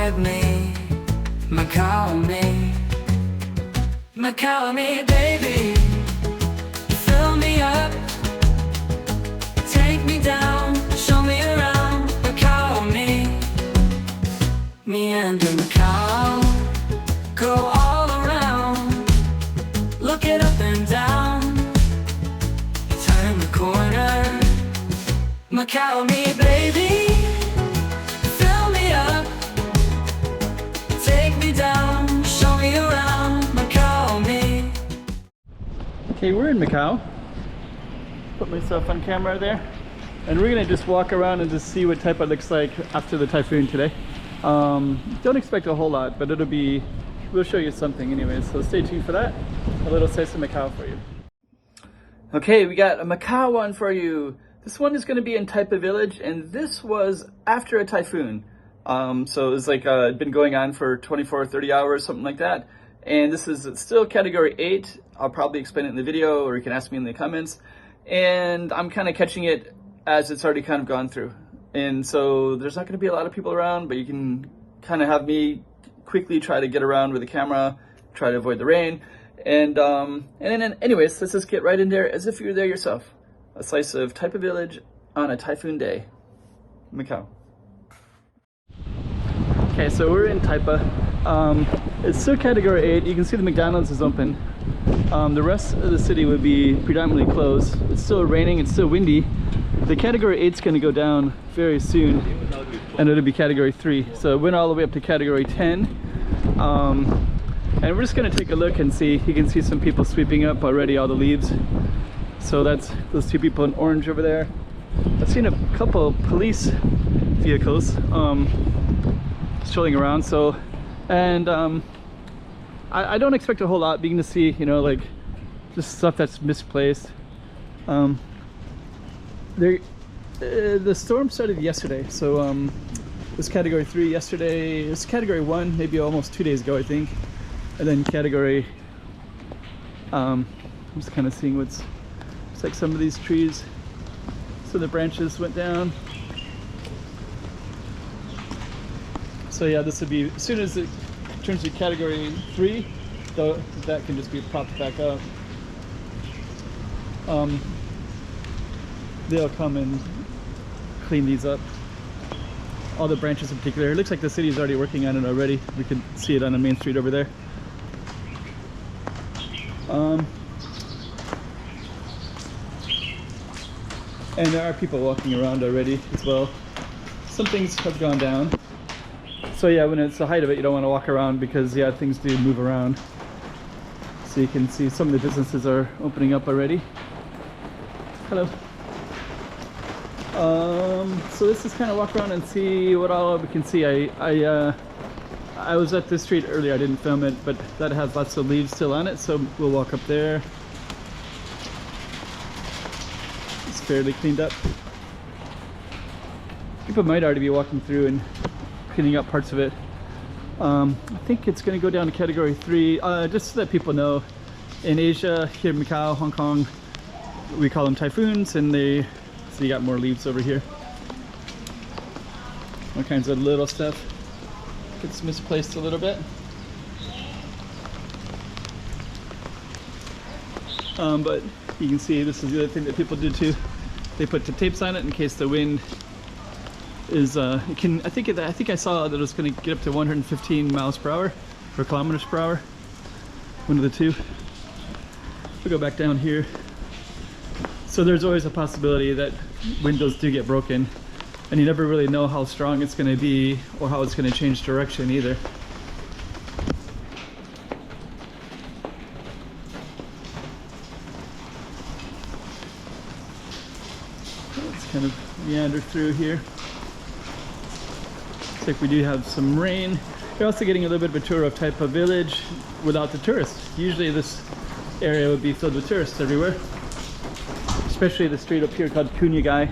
with me, Macau me, Macau me, baby. Fill me up, take me down, show me around, Macau me, and Macau, go all around, look it up and down, turn the corner, Macau me, baby. Fill me up, take me down, show me around, Macau me. Okay, we're in Macau. Put myself on camera there. And we're gonna just walk around and just see what Taipa looks like after the typhoon today. Don't expect a whole lot, but we'll show you something anyway, so stay tuned for that. A little taste of Macau for you. Okay, we got a Macau one for you. This one is gonna be in Taipa village, and this was after a typhoon. So it was like, it'd been going on for 24 or 30 hours, something like that. And this is still category 8. I'll probably explain it in the video, or you can ask me in the comments. And I'm kind of catching it as it's already kind of gone through. And so there's not going to be a lot of people around, but you can kind of have me quickly try to get around with the camera, try to avoid the rain. And then anyways, let's just get right in there as if you're there yourself. A slice of Taipa village on a typhoon day. Macau. Okay, so we're in Taipa. It's still category 8. You can see the McDonald's is open. The rest of the city would be predominantly closed. It's still raining, it's still windy. The category 8 is going to go down very soon, and it'll be category 3. So it went all the way up to category 10. And we're just going to take a look and see. You can see some people sweeping up already all the leaves. So that's those two people in orange over there. I've seen a couple police vehicles strolling around. So, and I don't expect a whole lot, being to see, you know, like just stuff that's misplaced. The storm started yesterday, so it was category 3 yesterday. It was category 1 maybe almost 2 days ago, I think, and then category I'm just kind of seeing what's, it's like some of these trees, so the branches went down. So yeah, this would be, as soon as it turns to category 3, though, that can just be propped back up. They'll come and clean these up, all the branches in particular. It looks like the city is already working on it already. We can see it on the main street over there. And there are people walking around already as well. Some things have gone down. So yeah, when it's the height of it, you don't want to walk around because yeah, things do move around. So you can see some of the businesses are opening up already. Hello. So let's just kind of walk around and see what all we can see. I was at this street earlier, I didn't film it, but that has lots of leaves still on it, so we'll walk up there. It's fairly cleaned up. People might already be walking through and cleaning up parts of it. I think it's going to go down to category 3, just so that people know. In Asia, here in Macau, Hong Kong, we call them typhoons, and so you got more leaves over here. All kinds of little stuff gets misplaced a little bit. But you can see this is the other thing that people do too. They put the tapes on it in case the wind is it can, I think I saw that it was going to get up to 115 miles per hour or kilometers per hour, one of the two. We'll go back down here. So there's always a possibility that windows do get broken, and you never really know how strong it's going to be or how it's going to change direction either. Let's kind of meander through here. Looks like we do have some rain. We're also getting a little bit of a tour of Taipa village without the tourists. Usually this area would be filled with tourists everywhere, especially the street up here called Kunyagai.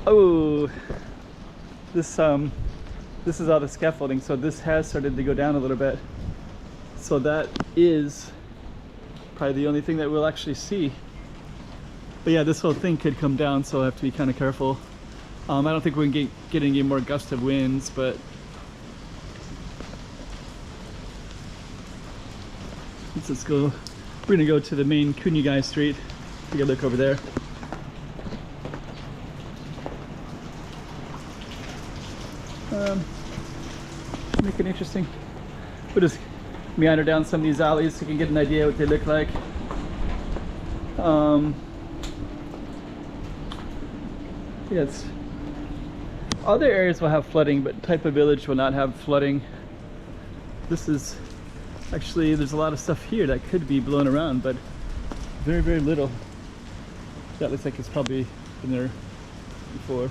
Oh, this is all the scaffolding, so this has started to go down a little bit. So that is probably the only thing that we'll actually see. But yeah, this whole thing could come down, so I have to be kind of careful. I don't think we can get any more gust of winds, but let's go. We're gonna go to the main Kunyagai Street. Take a look over there. Make it interesting. We'll just meander down some of these alleys so you can get an idea what they look like. Yeah, other areas will have flooding, but Taipa village will not have flooding. This is actually, there's a lot of stuff here that could be blown around, but very, very little. That looks like it's probably been there before.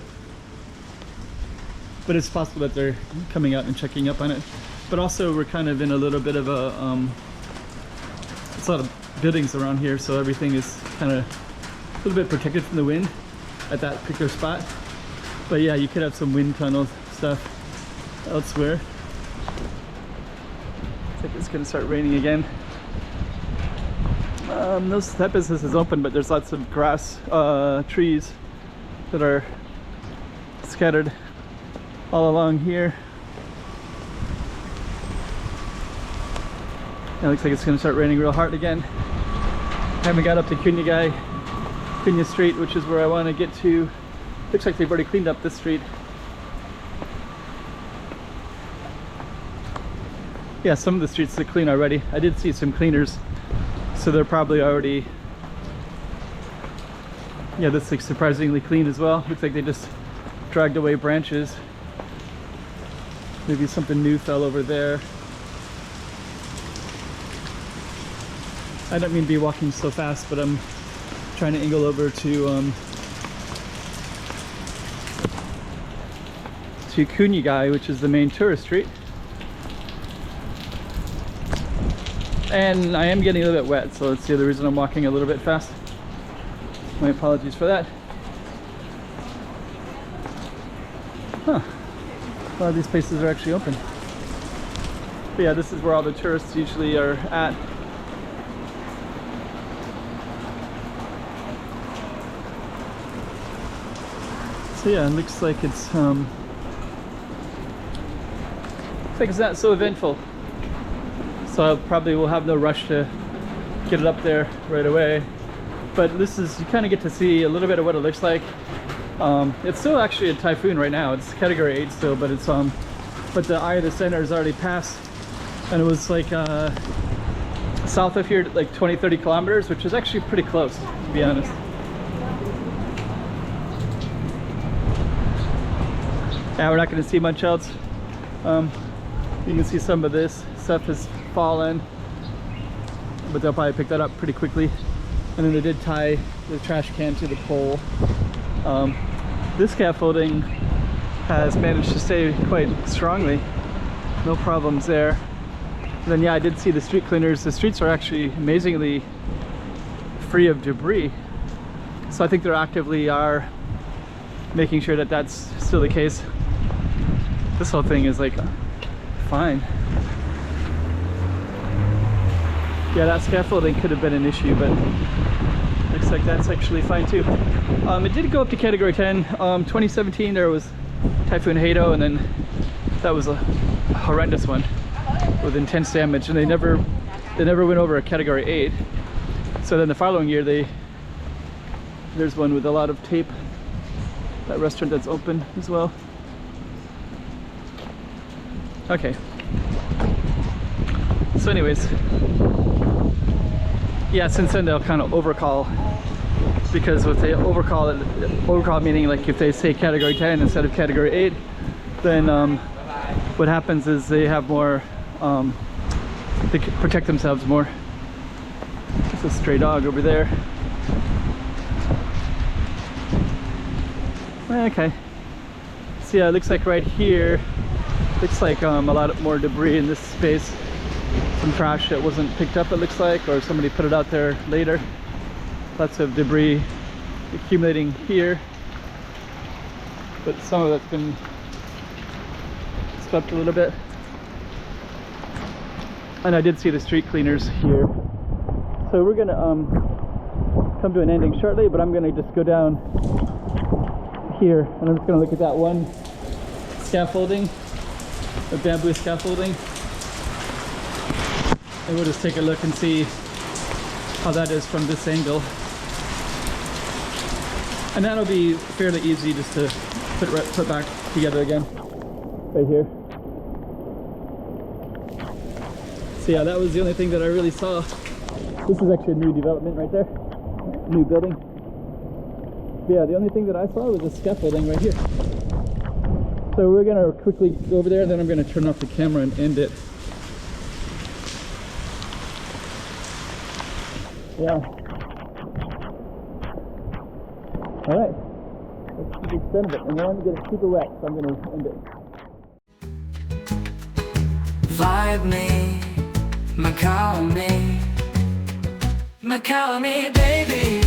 But it's possible that they're coming out and checking up on it. But also we're kind of in a little bit of a, it's a lot of buildings around here, so everything is kind of a little bit protected from the wind at that particular spot. But yeah, you could have some wind tunnel stuff elsewhere. Looks like it's gonna start raining again. That business is open, but there's lots of grass, trees that are scattered all along here. It looks like it's going to start raining real hard again. Haven't got up to Kunya Street, which is where I want to get to. Looks like they've already cleaned up this street. Yeah, some of the streets are clean already. I did see some cleaners, so they're probably already. Yeah, this looks surprisingly clean as well. Looks like they just dragged away branches. Maybe something new fell over there. I don't mean to be walking so fast, but I'm trying to angle over to Kunyagai, which is the main tourist street. And I am getting a little bit wet, so that's the other reason I'm walking a little bit fast. My apologies for that. Huh. A lot of these places are actually open. But yeah, this is where all the tourists usually are at. So yeah, it looks like it's not so eventful. So I probably will have no rush to get it up there right away. But this is, you kind of get to see a little bit of what it looks like. It's still actually a typhoon right now. It's category 8 still, but it's but the eye of the center is already passed, and it was like south of here like 20-30 kilometers, which is actually pretty close, to be honest. Yeah, we're not going to see much else. You can see some of this stuff has fallen, but they'll probably pick that up pretty quickly. And then they did tie the trash can to the pole. This scaffolding has managed to stay quite strongly. No problems there. And then yeah, I did see the street cleaners. The streets are actually amazingly free of debris. So I think they're actively are making sure that that's still the case. This whole thing is like fine. Yeah, that scaffolding could have been an issue, but looks like that's actually fine too. It did go up to category 10. 2017 there was Typhoon Hato, and then that was a horrendous one with intense damage, and they never went over a category 8. So then the following year there's one with a lot of tape. That restaurant that's open as well. Okay. So anyways, yeah, since then they'll kind of overcall, because if they overcall meaning like if they say category 10 instead of category 8, then what happens is they have more, they can protect themselves more. There's a stray dog over there. Okay. So yeah, it looks like right here, looks like a lot more debris in this space. Some trash that wasn't picked up, it looks like, or somebody put it out there later. Lots of debris accumulating here, but some of it's been swept a little bit. And I did see the street cleaners here. So we're gonna come to an ending shortly, but I'm gonna just go down here, and I'm just gonna look at that one scaffolding, the bamboo scaffolding, and we'll just take a look and see how that is from this angle. And that'll be fairly easy just to put back together again, right here. So yeah, that was the only thing that I really saw. This is actually a new development right there, new building. But yeah, the only thing that I saw was a scaffolding right here. So we're gonna quickly go over there, and then I'm gonna turn off the camera and end it. Yeah. All right. Let's keep the extent of it, and then I'm gonna get it super wet, so I'm gonna end it. Fly with me, Macau me, Macau me, baby.